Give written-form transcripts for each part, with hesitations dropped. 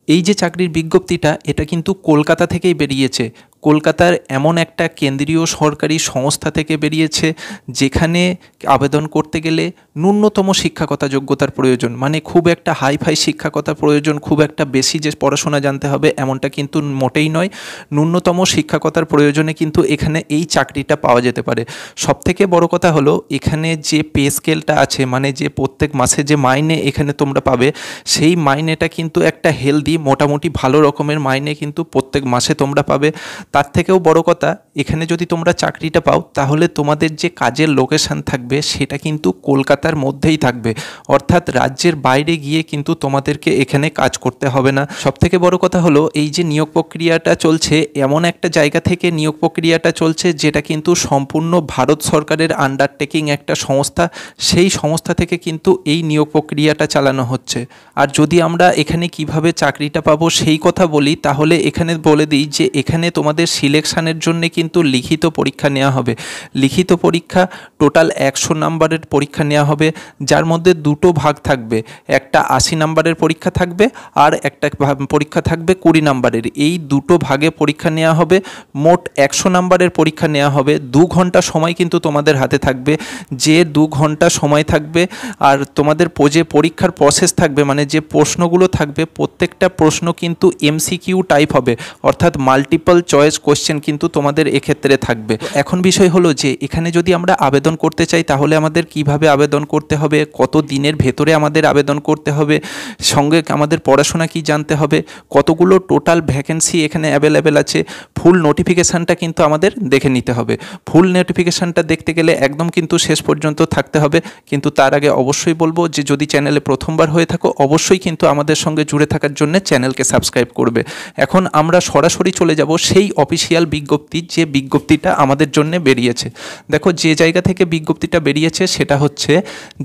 এই যে চাকরির বিজ্ঞপ্তিটা এটা কিন্তু কলকাতা থেকেই বেরিয়েছে। কলকাতার এমন একটা কেন্দ্রীয় সরকারি সংস্থা থেকে বেরিয়েছে যেখানে আবেদন করতে গেলে ন্যূনতম শিক্ষাগত যোগ্যতার প্রয়োজন, মানে খুব একটা হাইফাই শিক্ষাগতার প্রয়োজন, খুব একটা বেশি যে পড়াশোনা জানতে হবে এমনটা কিন্তু মোটেই নয়। ন্যূনতম শিক্ষাগতার প্রয়োজনে কিন্তু এখানে এই চাকরিটা পাওয়া যেতে পারে। সবথেকে বড় কথা হলো এখানে যে পে স্কেলটা আছে, মানে যে প্রত্যেক মাসে যে মাইনে এখানে তোমরা পাবে, সেই মাইনেটা কিন্তু একটা হেলদি মোটামুটি ভালো রকমের মাইনে কিন্তু প্রত্যেক মাসে তোমরা পাবে। তার থেকেও বড় কথা, এখানে যদি তোমরা চাকরিটা পাও তাহলে তোমাদের যে কাজের লোকেশান থাকবে সেটা কিন্তু কলকাতার মধ্যেই থাকবে, অর্থাৎ রাজ্যের বাইরে গিয়ে কিন্তু তোমাদেরকে এখানে কাজ করতে হবে না। সবথেকে বড় কথা হলো এই যে নিয়োগ প্রক্রিয়াটা চলছে, এমন একটা জায়গা থেকে নিয়োগ প্রক্রিয়াটা চলছে যেটা কিন্তু সম্পূর্ণ ভারত সরকারের আন্ডারটেকিং একটা সংস্থা, সেই সংস্থা থেকে কিন্তু এই নিয়োগ প্রক্রিয়াটা চালানো হচ্ছে। আর যদি আমরা এখানে কিভাবে চাকরিটা পাবো সেই কথা বলি, তাহলে এখানে বলে দিই যে এখানে তোমাদের সিলেকশানের জন্য কিন্তু লিখিত পরীক্ষা নেওয়া হবে। লিখিত পরীক্ষা টোটাল 100 নাম্বারের পরীক্ষা নেওয়া হবে, যার মধ্যে দুটো ভাগ থাকবে, একটা 80 নাম্বারের পরীক্ষা থাকবে আর একটা পরীক্ষা থাকবে 20 নাম্বারের। এই দুটো ভাগে পরীক্ষা নেওয়া হবে। মোট 100 নাম্বারের পরীক্ষা নেওয়া হবে। 2 ঘন্টা সময় কিন্তু তোমাদের হাতে থাকবে। যে 2 ঘন্টা সময় থাকবে আর তোমাদের যে পরীক্ষার প্রসেস থাকবে, মানে যে প্রশ্নগুলো থাকবে প্রত্যেকটা প্রশ্ন কিন্তু এমসিকিউ টাইপ হবে, অর্থাৎ মাল্টিপল চয়েস কোশ্চেন কিন্তু তোমাদের এক্ষেত্রে থাকবে। এখন বিষয় হলো যে এখানে যদি আমরা আবেদন করতে চাই তাহলে আমাদের কিভাবে আবেদন করতে হবে, কত দিনের ভেতরে আমাদের আবেদন করতে হবে, সঙ্গে আমাদের পড়াশোনা কি জানতে হবে, কতগুলো টোটাল ভ্যাকেন্সি এখানে অ্যাভেলেবেল আছে, ফুল নোটিফিকেশানটা কিন্তু আমাদের দেখে নিতে হবে। ফুল নোটিফিকেশানটা দেখতে গেলে একদম কিন্তু শেষ পর্যন্ত থাকতে হবে। কিন্তু তার আগে অবশ্যই বলবো যে যদি চ্যানেলে প্রথমবার হয়ে থাকো অবশ্যই কিন্তু আমাদের সঙ্গে জুড়ে থাকার জন্য চ্যানেলকে সাবস্ক্রাইব করবে। এখন আমরা সরাসরি চলে যাব সেই অফিসিয়াল বিজ্ঞপ্তি, যে বিজ্ঞপ্তিটা আমাদের জন্য বেরিয়েছে। দেখো যে জায়গা থেকে বিজ্ঞপ্তিটা বেরিয়েছে সেটা হচ্ছে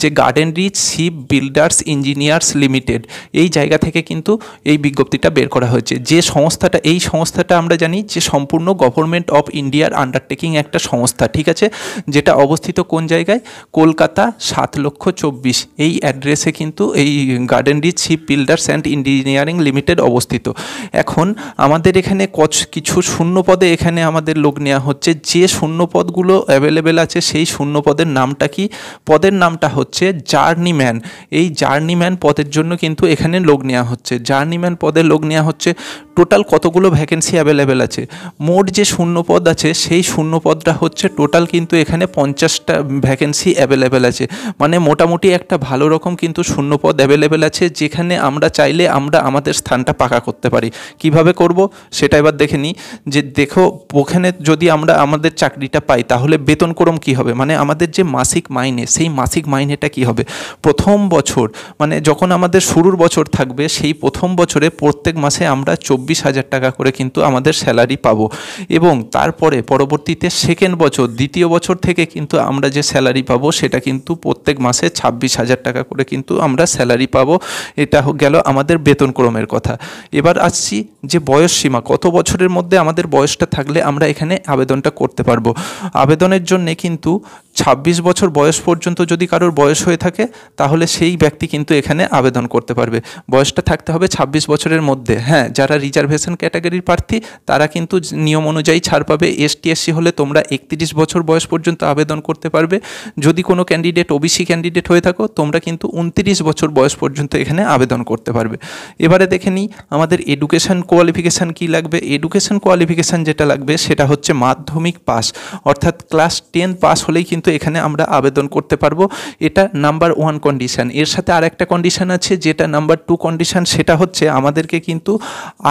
যে Garden Reach Ship Builders Engineers Limited, এই জায়গা থেকে কিন্তু এই বিজ্ঞপ্তিটা বের করা হয়েছে। যে সংস্থাটা, এই সংস্থাটা আমরা জানি যে সম্পূর্ণ গভর্নমেন্ট অফ ইন্ডিয়ার আন্ডারটেকিং একটা সংস্থা, ঠিক আছে, যেটা অবস্থিত কোন জায়গায়, কলকাতা 7,24,000 এই অ্যাড্রেসে কিন্তু এই Garden Reach Ship Builders and Engineering Limited অবস্থিত। এখন আমাদের এখানে কিছু শূন্য পদে এখানে আমাদের লোক নেওয়া হচ্ছে। যে শূন্য পদগুলো অ্যাভেলেবেল আছে সেই শূন্য পদের নামটা কি, পদের নামটা হচ্ছে জার্নিম্যান। এই জার্নিম্যান পদের জন্য কিন্তু এখানে লোক নেওয়া হচ্ছে, জার্নিম্যান পদে লোক নেওয়া হচ্ছে। টোটাল কতগুলো ভ্যাকেন্সি অ্যাভেলেবেল আছে, মোট যে শূন্য পদ আছে সেই শূন্য পদটা হচ্ছে টোটাল কিন্তু এখানে 50টা ভ্যাকেন্সি অ্যাভেলেবেল আছে, মানে মোটামুটি একটা ভালো রকম কিন্তু শূন্য পদ অ্যাভেলেবেল আছে, যেখানে আমরা চাইলে আমরা আমাদের স্থানটা পাকা করতে পারি। কিভাবে করব সেটা এবার দেখে নিই। যে দেখো ওখানে যদি আমরা আমাদের চাকরিটা পাই তাহলে বেতনক্রম কী হবে, মানে আমাদের যে মাসিক মাইনে সেই মাসিক মাইনেটা কী হবে। প্রথম বছর মানে যখন আমাদের শুরুর বছর থাকবে সেই প্রথম বছরে প্রত্যেক মাসে আমরা 24,000 টাকা করে কিন্তু আমাদের স্যালারি পাবো, এবং তারপরে পরবর্তীতে সেকেন্ড বছর দ্বিতীয় বছর থেকে কিন্তু আমরা যে স্যালারি পাবো সেটা কিন্তু প্রত্যেক মাসে 26,000 টাকা করে কিন্তু আমরা স্যালারি পাবো। এটা গেল আমাদের বেতনক্রমের কথা। এবার আসছি যে বয়স সীমা, কত বছরের মধ্যে আমাদের বয়সটা থাকলে আমরা এখানে আবেদনটা করতে পারবো। আবেদনের জন্যে কিন্তু 26 বছর বয়স পর্যন্ত যদি কারোর বয়স হয়ে থাকে তাহলে সেই ব্যক্তি কিন্তু এখানে আবেদন করতে পারবে। বয়সটা থাকতে হবে 26 বছরের মধ্যে। হ্যাঁ, যারা রিজার্ভেশন ক্যাটাগরির প্রার্থী তারা কিন্তু নিয়ম অনুযায়ী ছাড় পাবে। এসটি এসসি হলে তোমরা 31 বছর বয়স পর্যন্ত আবেদন করতে পারবে। যদি কোনো ক্যান্ডিডেট ওবিসি ক্যান্ডিডেট হয়ে থাকো তোমরা কিন্তু 29 বছর বয়স পর্যন্ত এখানে আবেদন করতে পারবে। এবারে দেখে নিই আমাদের এডুকেশন কোয়ালিফিকেশান কী লাগবে। এডুকেশন কোয়ালিফিকেশান যেটা লাগবে সেটা হচ্ছে মাধ্যমিক পাস, অর্থাৎ ক্লাস 10 পাস হলেই কিন্তু এখানে আমরা আবেদন করতে পারবো। এটা নাম্বার 1 কন্ডিশান। এর সাথে আরেকটা কন্ডিশান আছে যেটা নাম্বার 2 কন্ডিশান, সেটা হচ্ছে আমাদেরকে কিন্তু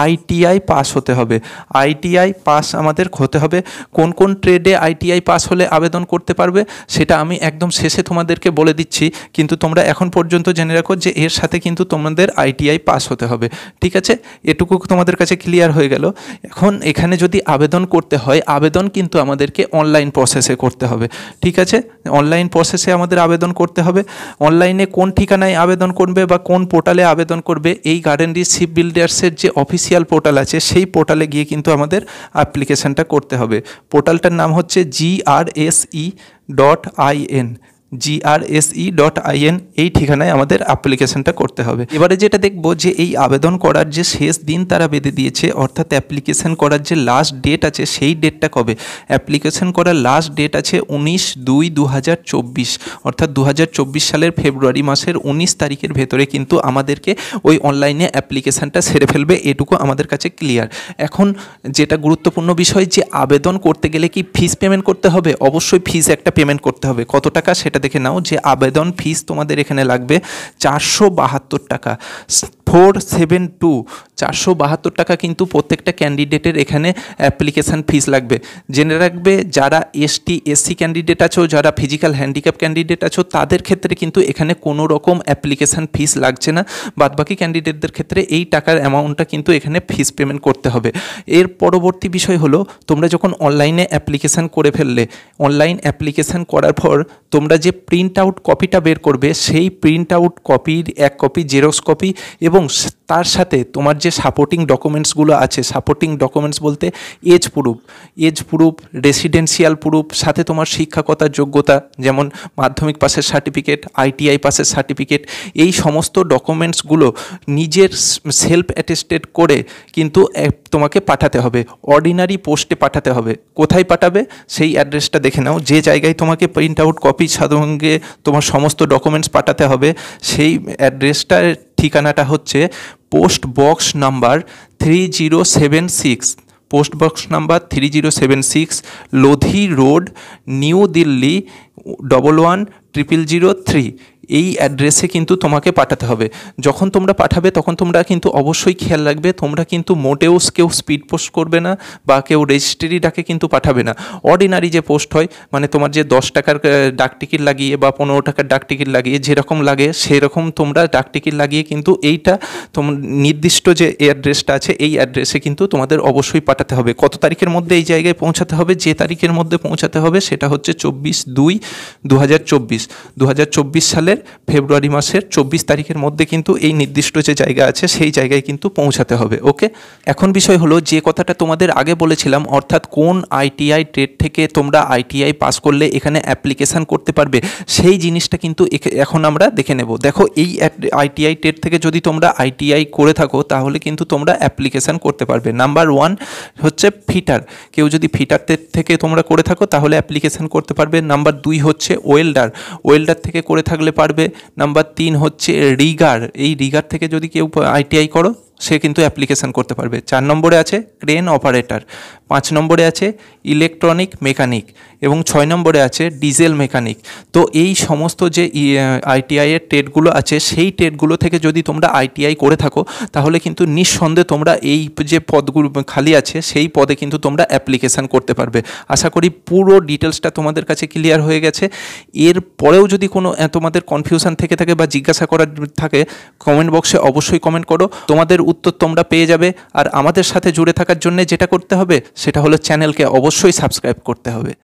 আইটিআই পাস হতে হবে। আইটিআই পাস আমাদের হতে হবে। কোন কোন ট্রেডে আইটিআই পাস হলে আবেদন করতে পারবে সেটা আমি একদম শেষে তোমাদেরকে বলে দিচ্ছি, কিন্তু তোমরা এখন পর্যন্ত জেনে রাখো যে এর সাথে কিন্তু তোমাদের আইটিআই পাস হতে হবে, ঠিক আছে। এটুকু তোমাদের কাছে ক্লিয়ার হয়ে গেল। এখন এখানে যদি আবেদন করতে হয়, আবেদন কিন্তু আমাদেরকে অনলাইন প্রসেসে করতে হবে, ঠিক আছে। অনলাইন প্রসেসে আমাদের আবেদন করতে হবে। অনলাইনে কোন ঠিকানায় আবেদন করবে বা কোন পোর্টালে আবেদন করবে, এই গার্ডেন রিচ শিপ বিল্ডার্সের যে অফিসিয়াল পোর্টাল আছে সেই পোর্টালে গিয়ে কিন্তু আমাদের অ্যাপ্লিকেশানটা করতে হবে। পোর্টালটার নাম হচ্ছে GRSE.in। grse.in এই ঠিকানায় আমাদের অ্যাপ্লিকেশনটা করতে হবে। এবারে যেটা দেখব যে এই আবেদন করার যে শেষ দিন তারা বেঁধে দিয়েছে, অর্থাৎ অ্যাপ্লিকেশন করার যে লাস্ট ডেট আছে সেই ডেটটা কবে। অ্যাপ্লিকেশন করার লাস্ট ডেট আছে 19/2/2024, অর্থাৎ 2024 সালের ফেব্রুয়ারি মাসের 19 তারিখের ভেতরে কিন্তু আমাদেরকে ওই অনলাইনে অ্যাপ্লিকেশনটা সেরে ফেলবে, এটুকু আমাদের কাছে ক্লিয়ার। এখন যেটা গুরুত্বপূর্ণ বিষয় যে আবেদন করতে গেলে কি ফিস পেমেন্ট করতে হবে? অবশ্যই ফিস একটা পেমেন্ট করতে হবে। কত টাকা সেটা দেখে নাও, যে আবেদন ফিস তোমাদের এখানে লাগবে 472 টাকা, 472 472 টাকা কিন্তু প্রত্যেকটা ক্যান্ডিডেটের এখানে অ্যাপ্লিকেশান ফিস লাগবে। জেনে রাখবে যারা এসটি এসসি ক্যান্ডিডেট আছো, যারা ফিজিক্যাল হ্যান্ডিক্যাপ ক্যান্ডিডেট আছো, তাদের ক্ষেত্রে কিন্তু এখানে কোনো রকম অ্যাপ্লিকেশান ফিস লাগছে না। বাদবাকি ক্যান্ডিডেটদের ক্ষেত্রে এই টাকার অ্যামাউন্টটা কিন্তু এখানে ফিস পেমেন্ট করতে হবে। এর পরবর্তী বিষয় হলো, তোমরা যখন অনলাইনে অ্যাপ্লিকেশান করে ফেললে, অনলাইন অ্যাপ্লিকেশান করার পর তোমরা যে প্রিন্ট আউট কপিটা বের করবে, সেই প্রিন্ট আউট কপির এক কপি জেরক্স কপি এবং তার সাথে তোমার যে সাপোর্টিং ডকুমেন্টসগুলো আছে, সাপোর্টিং ডকুমেন্টস বলতে এজ প্রুফ, রেসিডেন্সিয়াল প্রুফ, সাথে তোমার শিক্ষাগতার যোগ্যতা যেমন মাধ্যমিক পাসের সার্টিফিকেট, আইটিআই পাসের সার্টিফিকেট, এই সমস্ত ডকুমেন্টসগুলো নিজের সেলফ অ্যাটেস্টেড করে কিন্তু তোমাকে পাঠাতে হবে, অর্ডিনারি পোস্টে পাঠাতে হবে। কোথায় পাঠাবে সেই অ্যাড্রেসটা দেখে নাও। যে জায়গায় তোমাকে প্রিন্ট আউট কপির সঙ্গে তোমার সমস্ত ডকুমেন্টস পাঠাতে হবে, সেই অ্যাড্রেসটার ঠিকানাটা হচ্ছে post box number 3076, post box number 3076, Lodhi Road, New Delhi 111003। এই অ্যাড্রেসে কিন্তু তোমাকে পাঠাতে হবে। যখন তোমরা পাঠাবে তখন তোমরা কিন্তু অবশ্যই খেয়াল রাখবে, তোমরা কিন্তু মোটেও কেউ স্পিড পোস্ট করবে না বা কেউ রেজিস্ট্রি ডাকে কিন্তু পাঠাবে না। অর্ডিনারি যে পোস্ট হয়, মানে তোমার যে 10 টাকার ডাক টিকিট লাগিয়ে বা 15 টাকার ডাক টিকিট লাগিয়ে যেরকম লাগে সেরকম তোমরা ডাক টিকিট লাগিয়ে কিন্তু এইটা তোমার নির্দিষ্ট যে অ্যাড্রেসটা আছে এই অ্যাড্রেসে কিন্তু তোমাদের অবশ্যই পাঠাতে হবে। কত তারিখের মধ্যে এই জায়গায় পৌঁছাতে হবে? যে তারিখের মধ্যে পৌঁছাতে হবে সেটা হচ্ছে 24/2/2024, 2024 সালের ফেব্রুয়ারি মাসের 24 তারিখের মধ্যে কিন্তু এই নির্দিষ্ট যে জায়গা আছে সেই জায়গায় কিন্তু পৌঁছাতে হবে। ওকে, এখন বিষয় হলো যে কথাটা তোমাদের আগে বলেছিলাম, অর্থাৎ কোন আইটিআই ট্রেড থেকে তোমরা আইটিআই পাস করলে এখানে অ্যাপ্লিকেশান করতে পারবে, সেই জিনিসটা কিন্তু এখন আমরা দেখে নেব। দেখো, এই আইটিআই ট্রেড থেকে যদি তোমরা আইটিআই করে থাকো তাহলে কিন্তু তোমরা অ্যাপ্লিকেশান করতে পারবে। নাম্বার 1 হচ্ছে ফিটার, কেউ যদি ফিটার থেকে তোমরা করে থাকো তাহলে অ্যাপ্লিকেশান করতে পারবে। নাম্বার 2 হচ্ছে ওয়েল্ডার থেকে করে থাকলে পারবে। নাম্বার 3 হচ্ছে রিগার, এই রিগার থেকে যদি কেউ আইটিআই করো সে কিন্তু অ্যাপ্লিকেশান করতে পারবে। 4 নম্বরে আছে ক্রেন অপারেটর, 5 নম্বরে আছে ইলেকট্রনিক মেকানিক এবং 6 নম্বরে আছে ডিজেল মেকানিক। তো এই সমস্ত যে আইটিআইয়ের ট্রেডগুলো আছে সেই ট্রেডগুলো থেকে যদি তোমরা আইটিআই করে থাকো তাহলে কিন্তু নিঃসন্দেহে তোমরা এই যে পদগুলো খালি আছে সেই পদে কিন্তু তোমরা অ্যাপ্লিকেশান করতে পারবে। আশা করি পুরো ডিটেলসটা তোমাদের কাছে ক্লিয়ার হয়ে গেছে। এর পরেও যদি কোনো তোমাদের কনফিউশন থেকে থাকে বা জিজ্ঞাসা করার থাকে, কমেন্ট বক্সে অবশ্যই কমেন্ট করো, তোমাদের উত্তর তোমরা পেয়ে যাবে। আর আমাদের সাথে জুড়ে থাকার জন্য যেটা করতে হবে সেটা হলো চ্যানেলকে অবশ্যই সাবস্ক্রাইব করতে হবে।